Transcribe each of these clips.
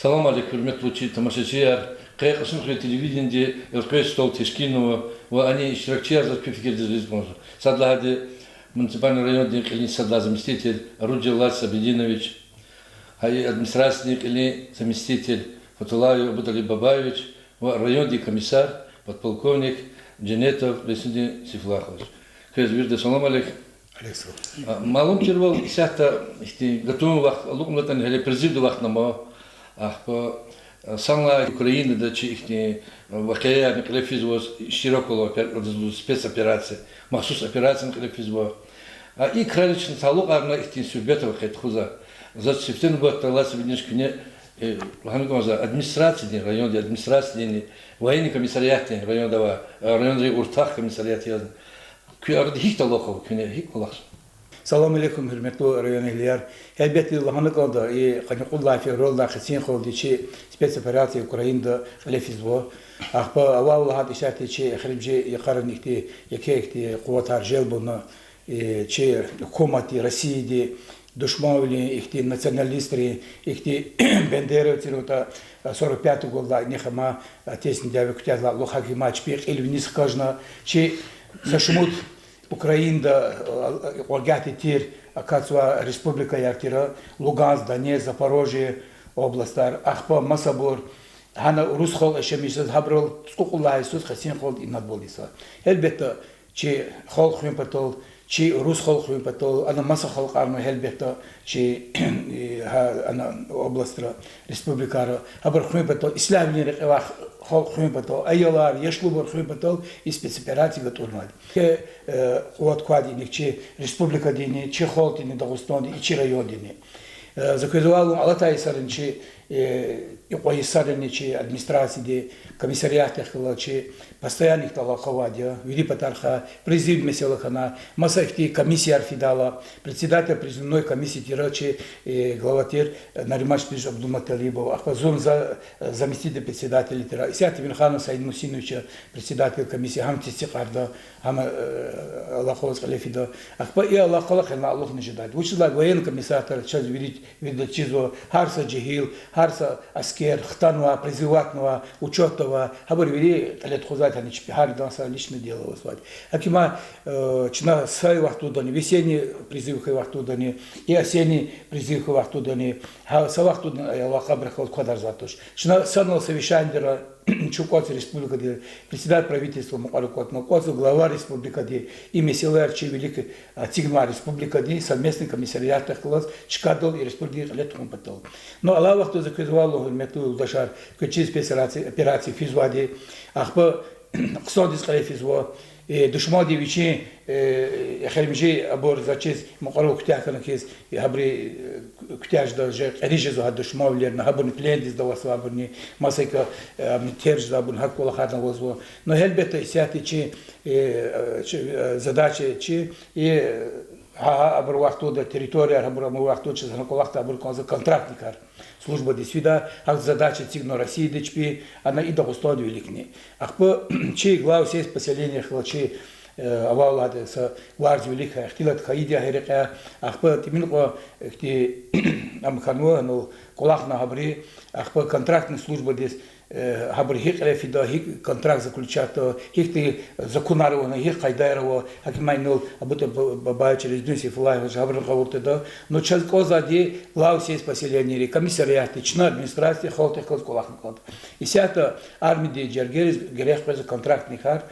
Салам алейкум, хурматтуу тамашачылар. Кайгысын телевидениеде ЛК стол Тишкинова, они ишракчиар за пификердиз можно. Садлады муниципальный район или садла заместитель Руджи Влад Сабединович, администрации или заместитель Фатулаев Абутали Бабаевич, районный комиссар, подполковник Дженетов Лесуди Сифлахович. Кайзбирде салам алейкум. Малум червал сята готовым вахт, лукмлатан или президент вахт нама. Сама Украина, да, чихни, вакея, микрофизиоз, широкого спецоперации, махсус операции микрофизиоз. И краличный талук, арна ихтин сюбетова хэтхуза. За септен год талас винишкине, администрации район, администрации военный комиссариат район дава, район уртах комиссариат язн. Кюард хихталохов, кюне хикмалах. Салам алейкум, хурматтуу районийлер. Әлбетте лаханы калды. И каникуллар февралда хасин калды чи спецоперация Украинада лефизво. Ахпа аваллахат ишати чи хрибжи якарникти якекти куватар желбуна чи хукумати России душмавли ихти националисты ихти бендеровцы ута 45 года нехама тесни дявектязла лохакимач пик или вниз кажна чи сашмут Украина, Лагати Тир, Акацуа Республика Яртира, Луганск, Донецк, Запорожье, областар, Ахпа, Масабур, Хана Русхол, Эшемисыз, Хабрал, Скукулла Исус, Хасин Хол и Надболиса. Эльбетта, чи Хол Хвимпатол, чи Русхол Хвимпатол, Ана Маса Хол Карну, Эльбетта, чи Ана областра, Республикара, Хабр Хвимпатол, Исламный Рекавах, Хол Хвимпатол, Айолар, Ешлубор Хвимпатол и спецоперации готовы. Вот квадиник, чи Республика Дини, чи Холтини, Дагестан, и чи район Дини. Заказывал Алатай Саренчи, и Саренчи, администрации, комиссариатах, чи постоянных талаховадия, вели потарха, президент Меселахана, Масахти, комиссия Арфидала, председатель призывной комиссии Тирачи, главатир Наримаш Пиш Абдуматалибов, Ахпазун заместитель председателя Тира, Исят Винхана Саид Мусиновича, председатель комиссии Хамти Стикарда, Хама Аллаховас Халифида, Ахпа и Аллахалах на Аллах не ждать. Учила военный комиссар, сейчас видит чизо, Харса Джихил, Харса Аскер, Хтанова, призыватного, учетного, Хабар вели талет хузать, они чпихали, данса личное дело возвать. Акима чна сай вахтудани, весенний призыв вахтудани, и осенний призыв вахтудани, са вахтудани Аллаха брахал квадар затош. Чна санал совещание Чукотская республика, председатель правительства Мукалукот Макосу, глава республика, и Месилер, великий Тигма республика, совместный комиссариат класс, Чкадол и республика Летхум Патол. Но Аллах то заказывал мету удашар, кучи операции физвади, ахпа ксодис физво, душмади вичи, хермжи абор зачис Мукалук тяхана кис, хабри ктяж даже рижезу душмавлер на хабун плендис да васвабни, масайка терж да бун хакула хадна возво. Но хелбета сяти чи задачи чи и абор вахту да территория, абор вахту чи занакулахта абор контрактникар. Служба действительно, ах задача цигно России дичпи, она и Дагестан великни. Ах по чи глав сесть поселения хлачи авалады са гвардия великая, ахтилат хаидия херека, ах по тиминко хти амхануа ну кулахна хабри, ах по контрактная служба здесь хабри хик рефида хик контракт заключат, хик ты законарова, хик хайдайрова, хакимайнул абута бабай через днюси флай, хабри хавурты да, но час козади глав сесть поселения, комиссариаты, чна администрация холты хлад кулахна клад. И сята армии джергерис грех без контрактных ар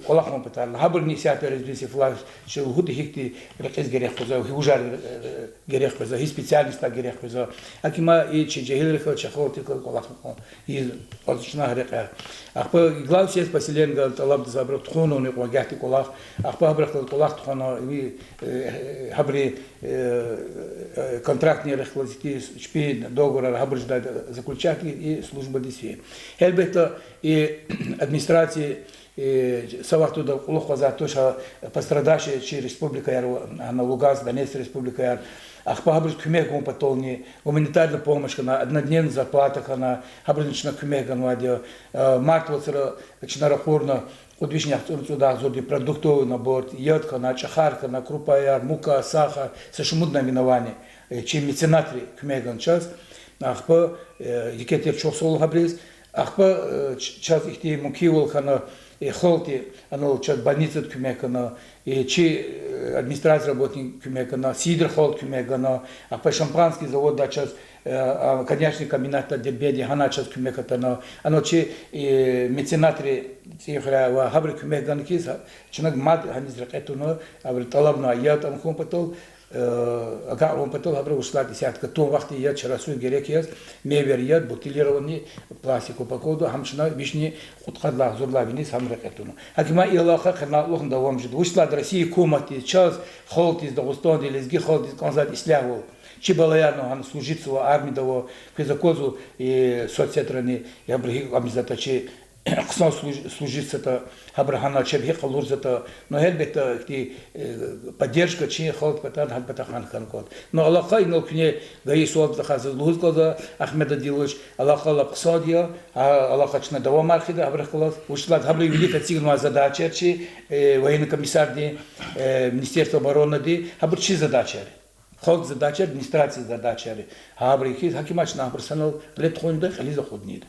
колахмон петарна хабр не сята резиденции флаг что худи хикти рекез грех поза хужар грех поза и специалист грех поза акима и чежел рехо чахоти колахмон и отчна греха ахпа глав сес поселен гал талаб забрат хуно не вагати колах ахпа брат колах хуно и хабри контрактные рехлозити шпи договор хабр заключать и служба действия элбета и администрации Савахту да улух за то, что пострадавшие через республика яр на Луганск, Донецк республика яр, ахпабрис кумек он потолни, гуманитарная помощь на однодневная зарплата на хабринчна кумек ганвадио, мартвацера начина рахурна удвижнях туда зоди продуктовый набор, йодка на чахарка на крупа яр, мука, сахар, сашмудна минование, чем меценатри кумек час. ахпа дикетер чосол хабрез ахпа час ихти мукивол хана холти анол час больница кумекана чи администрация работник кумекана сидр холт кумекана ахпа шампанский завод да час коньячный комбинат дебеди хана час кумекатана ано чи меценатри цифра ва хабр кумекан кис чнаг мад ханиз ракетуно абр талабна ят ам компатол агаарон патол хабр услад десятка то вахти ят чарасу герек яз мевер ят бутилированный пластик упаковку хамшна вишни хутқадла зурлавини сам ракетуно хакима илаха хнатлох давам жид услад России комати час холт из Дагестана лезги холт из Канзад ислявол чи балаяно хан служиться в армии того козакозу и соцсетрани я бриг обязательно чи ксон служиться то абрахана чебхи калурзата но элбетта ти поддержка чи холт патан хан патахан код но Аллах хайнул кне гаи суал захазы лузкоза Ахмед Адилович Аллах иктисадия Аллах ачна давам архида абрахалас ушлад хабли великая цигнова задача чи военный комиссар ди министерство обороны ди хабрчи задача холт задача администрация задача хабрихи хакимач на персонал лет хонда хализа ходнид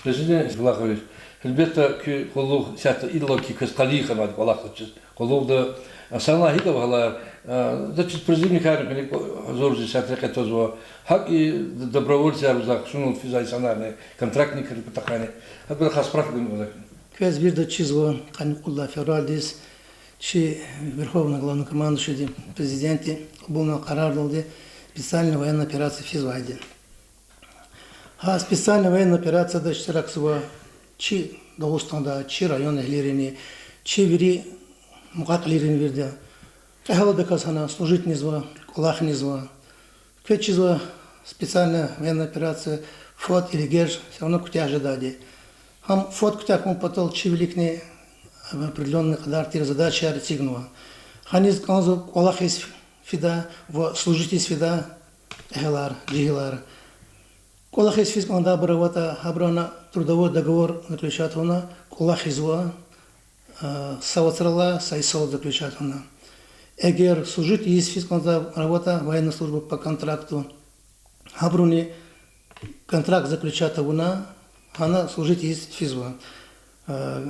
Президент Влахович, البته که خلوق سات ایدلا کی کس قلی خماد والله خودش خلوق دا سالها هیچ وقلا دا چیز پرزیمی کاری کنی زورجی سات رکتوز و حقی добровольці арузак шунул физай санарне контрактник репетахане هذا خاص прав думаю так квез бирда чизво каникулла февральдис чи верховный главнокомандующий президенте был карар долде специальная военная операция физвайде а специальная военная операция да штираксва чи Дагестанда чи районы лирини чи вери мугат лирин верде эхала да казана служить низва кулах низва квечизва специальная военная операция фот или герж все равно кутя ожидали хам фот кутя кому потол чи великне определенных кадар задачи арцигнува ханиз канзу кулах из фида в служить из фида эхалар джигилар кулах из физканда баравата хабрана трудовой договор заключат она кулах изва савацрала сайсол заключат она эгер служить из физканда работа военная служба по контракту хабруни контракт заключат она служить из физва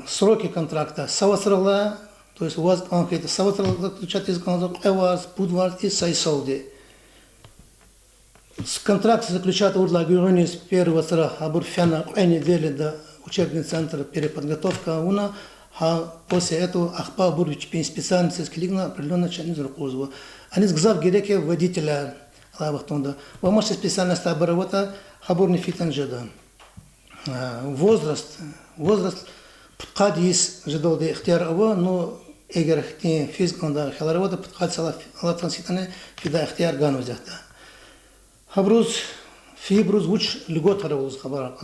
сроки контракта савацрала то есть у вас какие-то савацрала заключат из контракта эваз будвар и сайсолди контракт заключат урла героини с первого сра абурфяна недели до учебный центр переподготовка а после этого ахпа бурвич специальности склигна определенно через руководство они сказав гереке водителя лавахтонда вы можете специальность оборота хабурни фитанжеда возраст кадис жедолде ихтияр ава но эгер физиканда халаравата подкад сала алатанситане фида ихтияр ганузахта Хабруз, фибруз, уч льгот харавуз хабара.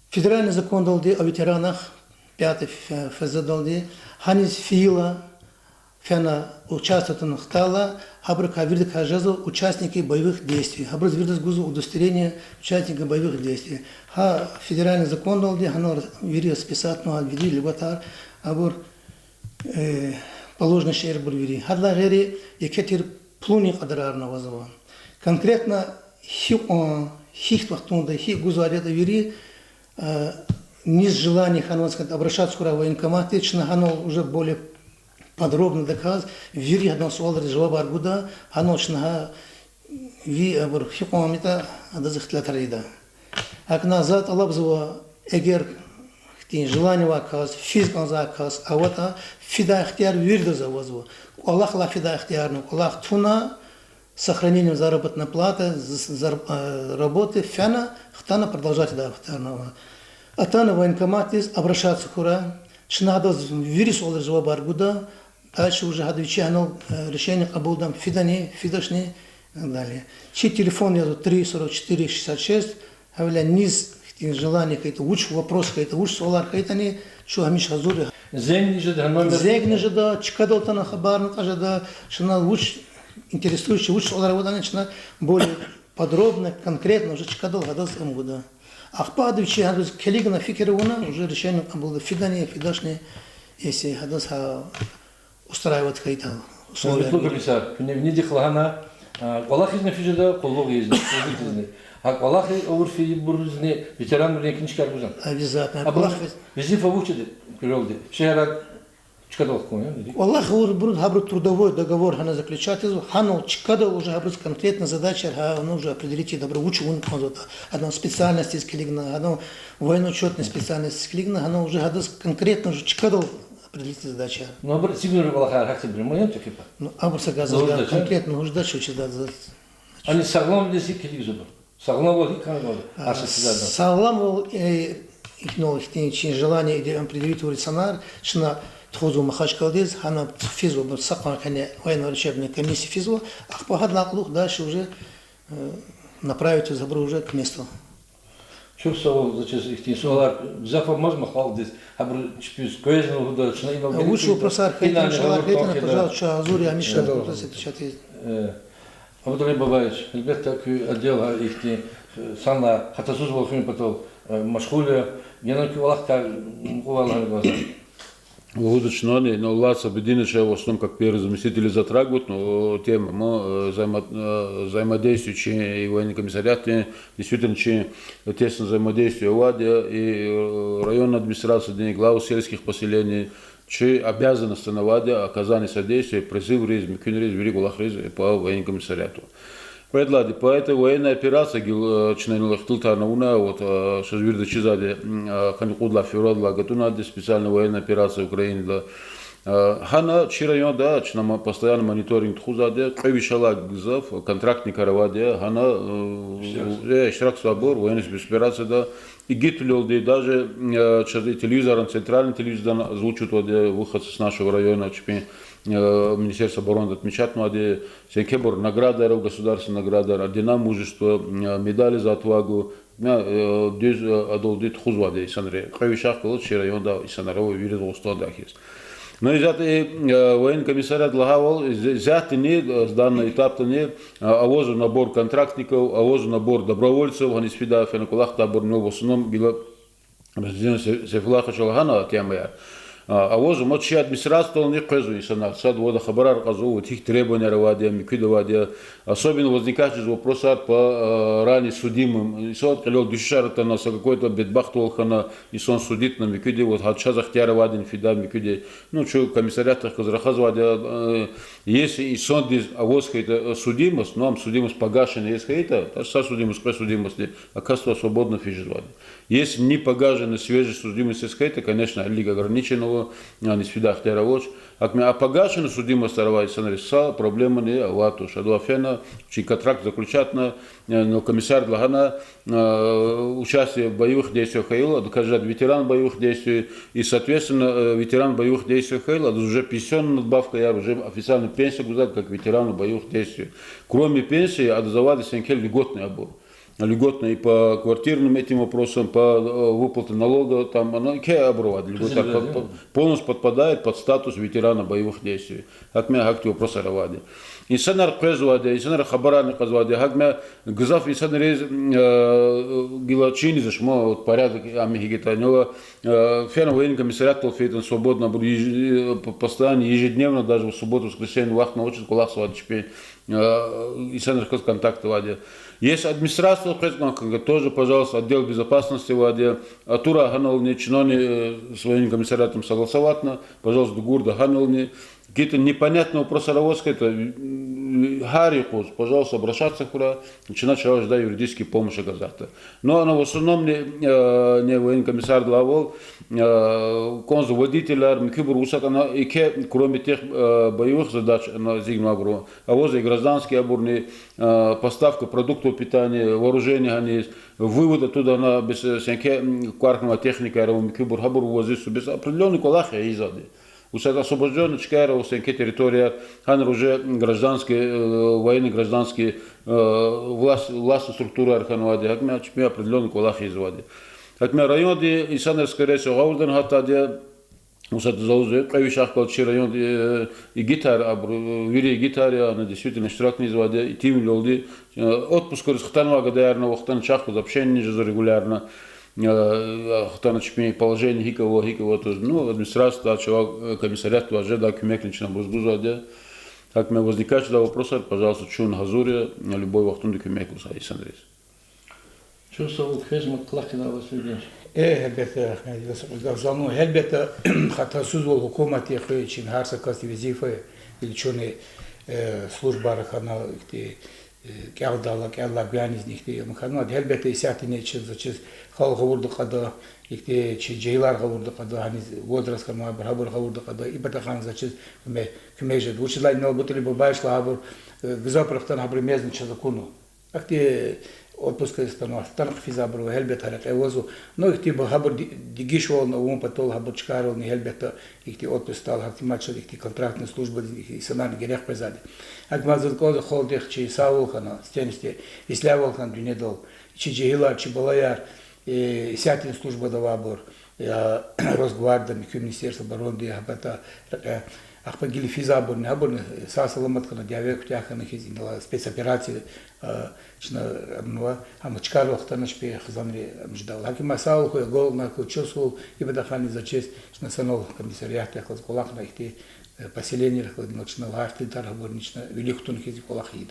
Федеральный закон долди о ветеранах, 5 ФЗ долди, ханис фила, фена участвует на хтала, хабрука вирдик хажазу участники боевых действий. Хабруз вирдик гузу удостоверение участника боевых действий. Ха федеральный закон долди, хано вири списать, но вири льготар, абур положенный шейр бур вири. Хадла гери, якетир плуни кадарарна вазова. Конкретно хих вахтунда, хих гузарета вери, не с желанием обращаться к военкомату, оно уже более подробно доказывает, вери одно слово режава аргуда, оно чна ви абр хикомита адазахтлатарида. Ак назад алабзова эгер желание ваказ, физкан заказ, а вот фида ихтияр вирда завозва. Аллах ла фида ихтиярну, Аллах туна сохранением заработной платы, работы, фяна, хтана продолжать да хтанова. Атана военкомат из обращаться кура, чнада вирус олежва баргуда, дальше уже гадвичи оно решение кабулдам фидани, фидашни и так далее. Чи телефон я 3 44 66, говоря низ желание какие-то уч вопрос какие-то уч солар какие-то не, что амиш хазури. Зегни же да, чкадал тана хабарна каже да, чна уч интересующий лучше работа начина более подробно, конкретно уже чекадал гадал с года. А в падывичи гадал келигна фикеруна уже решение было фидание, фидашне, если гадал устраивать какие-то условия. Комиссар, не дихлана, Валах из нафижда, коллог из нафижда. А валах урфи бурзне ветеран мне кинчик арбузан. Обязательно. А везде фавучит природный. Шерат чкадов коня. Аллах говорит, хабрут трудовой договор хана заключать, хана чкада уже хабрут конкретно задача, хана уже определить добро учу он конзота. Одна специальность из клигна, одна военно-учетная специальность из клигна, хана уже хадас конкретно уже чкада определить задача. Ну, обрат сигурно валаха хакти бремоем такипа. Ну, абурса газа конкретно уже дальше учить. Они саглам здесь и клиг зубр. Саглам вот и канал. Саглам вот их желание определить урицанар, что تخوضوا مخاشكالديز هنا فيزو بالسقة كان وين ورشебная комиссия физо, а по хадлаклух дальше уже направить забру уже к месту. Чувствовал, зачем их не солар, зафа можно хвал здесь, а бр чпюс коезно удачно и много. Лучше вопрос архитектора, архитектора, пожалуйста, Азури, Амиша, вопрос это чаты. Абдулай Бабаевич, ребята, так отдел их не сама, хотя сузывал хим потом машхуля, я на кивалах так увалали глаза. Удачно, но Лаца Бединыча в основном как первый заместитель затрагивают, но тема взаимодействия и военный комиссариат действительно тесно взаимодействие УАДе и районной администрации, главы сельских поселений, обязанности на УАДе оказание содействия, призыв рейз, микин рейз, великий лах рейз по военному комиссариату. Предлагаю, по этой военной операции, члены Лахтилтарна уна, вот что звезды чизаде, ханикудла февраля, готовна специальная военная операция Украины для хана чирайон да, чна постоянно мониторинг тхузаде, кайвишала гзав, контрактник араваде, хана штраф собор, военная спецоперация да, и гитлёлды даже телевизор, центральный телевизор звучит выход с нашего района, Министерство обороны отмечает молодые, Сенкебор награда, государственная награда, ордена мужества, медали за отвагу, адолдит хузваде исанре. Кайвишах колот район да исанарова вирит волстодах есть. Но из этой военный комиссариат лагавал, взяты не с данного этапа не, авозу набор контрактников, авозу набор добровольцев, они спида фенокулах табор не в основном было разделено сефлаха чалагана тема. А возу мочи администрация он не казует, сад вода хабарар казует, их требования равадия, микидовадия, особенно возникает вопрос по ранее судимым, и сад колел душар это нас какой-то бедбахтолхана, и сон судит на микиде, вот хадша захтя равадин фида микиде, ну что комиссариатах казрахазвадия, если и сон здесь авоз какая-то судимость, но судимость погашена, есть какая-то, та судимость по судимости, оказывается свободно фижзвадия. Если не погашена свежая судимость, есть какая-то, конечно, лига ограниченного. Не свидах теравоч, а погашена судимость старовайся нарисал, проблема не авату, шадуафена, чей контракт заключат на комиссар Длагана участие в боевых действиях Хаила, докажет ветеран боевых действий, и, соответственно, ветеран боевых действий Хаила, уже пенсионная надбавка, я уже официально пенсию гузат, как ветерану боевых действий. Кроме пенсии, отзывали Сенкель льготный обор. Льготно и по квартирным этим вопросам, по выплате налога, там она полностью подпадает под статус ветерана боевых действий. Как меня акти вопрос равади. И сценар квезвади, и сценар хабараны казвади, как меня гзав и сценарез гилачини зашмо порядок амигита, но ферма военный комиссариат толфейтен свободно постоянно ежедневно даже в субботу, воскресенье вахт научит кулак свади чпей и сценар контакты вади. Есть администрация, тоже, пожалуйста, отдел безопасности вади, Атура Ганални, чиновник с военным комиссариатом согласоватно, пожалуйста, Гурда Ганални, какие-то непонятные вопросы равозка, это Харихус, пожалуйста, обращаться куда, начинать ждать юридической помощи газата. Но она в основном не военный комиссар Длавол, консул водителя, Микибур Усак, она и кроме тех боевых задач на Зигмагру, а возле гражданские обурные, поставка продуктов питания, вооружения, они вывод оттуда на без всякой кваркного техника, Микибур Хабур возит без определенных колах и изады. Усак освобожденный чкара, усенке территория, ханр уже гражданские, военные гражданские властные структуры арханвади, как меня определенный колах из воды. Как меня районы и санер скорее всего гаурден хатаде, усак залузе, кавишах колчи район и гитар, вири гитаре, она действительно штрафный из воды, и тим лёлди, отпуск расхтанва гадаярно, вахтан чахку общение же регулярно. Хтаначпи положение хикова, то ну, администрация, комиссариат, тоже да, кумекнич на Бузгузаде. Как мне возникает сюда вопрос, пожалуйста, чун газуре, любой вахтун докумекус, Александрис. Что сову хезмат клахина вас видишь? elbette Ahmet Zanlı elbette hatasız ol hükümet yakıyor için her sakası vazife ilçone служба хана ихти кялдала кялла гянизни ихти мхана elbette isatine için zaçız халга вурду када ихти чейлар вурду када hani возраст кама бахабur вурду када ибата хан zaçız кмеже училай но бутли бабайшла хабур гзапрахтан хабур мезн чазакуну ахти отпуска станов танк физабру elbet harek evozu no ihti habur digishol no un patol habur чкарол не elbet ihti отпустал хатимача ihti контрактная служба ihti санан герех презади акмазыл код холдих чи саулхана стенсте исляволхан дунедол чи жehila чи балаяр сятин служба давабур Росгвардия министерство обороны хабата Ахпагили физабур не абур сасаламат кана диавек тяхана хизинала спецоперации чна амнуа амчкар вахтана шпе хзамри мждал хакима саул хо гол на кучосул и бадахани за честь чна санол комиссариат яхлаз колахна ихти поселение ночна лахти тарабурнична великтун хизи колахид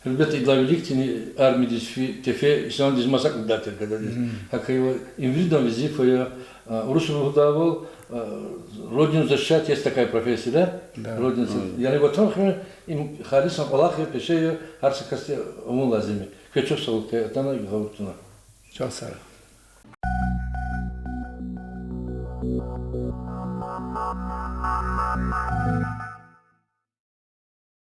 Ребята, для великих армии здесь тефе, что он здесь масак датер, когда здесь. Как его инвалидом везде фоя русского удавал родину защищать, есть такая профессия, да? Да. Родину. Я не готов, им харисом Аллахе пише, харса касте уму лазими. Хочу салка, это на говорю. Часара.